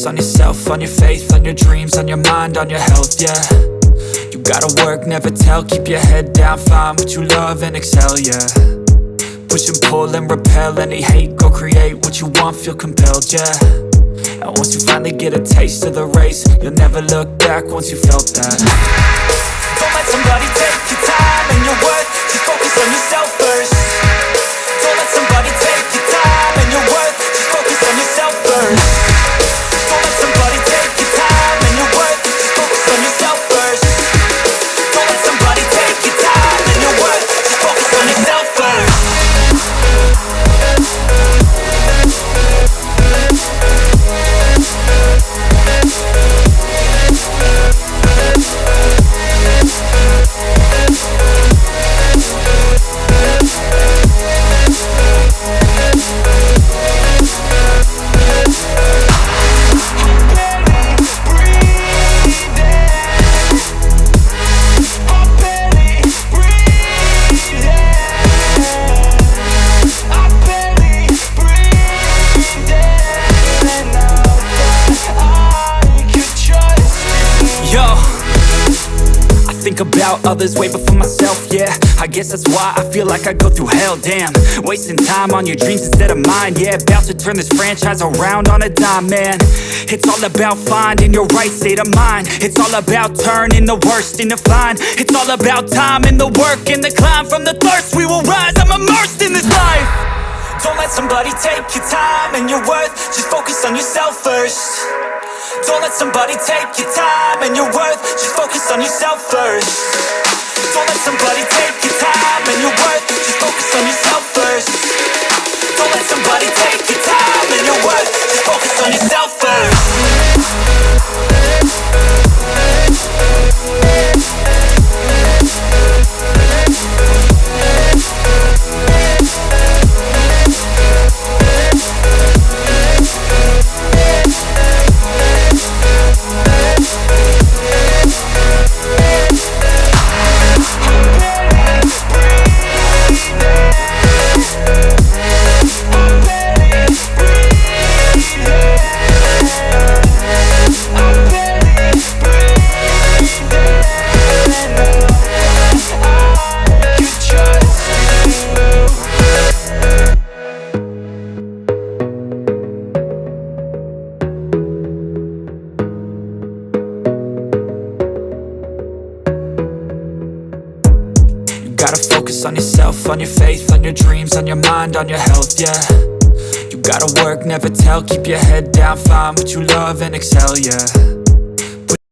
focus on yourself, on your faith, on your dreams, on your mind, on your health, yeah. You gotta work, never tell, keep your head down, find what you love and excel, yeah. Push and pull and repel any hate, go create what you want, feel compelled, yeah. And once you finally get a taste of the race, you'll never look back once you felt that. Don't let somebody take your time and your worth, just focus on yourself first. Don't let somebody take your time and your worth, just focus on yourself first. Don't let somebody take your time and your worth, just focus on yourself first. Don't let somebody take your time and your worth, just focus on yourself first. Think about others way before myself, yeah. I guess that's why I feel like I go through hell, damn. Wasting time on your dreams instead of mine, yeah. About to turn this franchise around on a dime, man. It's all about finding your right state of mind. It's all about turning the worst into fine. It's all about time and the work and the climb. From the thirst we will rise, I'm immersed in this life. Don't let somebody take your time and your worth, just focus on yourself first. Don't let somebody take your time and your worth, just focus on yourself first. Don't let somebody take your time and your worth, just focus on yourself first. Don't let somebody take your time and your worth, just focus on yourself first. Gotta focus on yourself, on your faith, on your dreams, on your mind, on your health, yeah. You gotta work, never tell, keep your head down, find what you love and excel, yeah.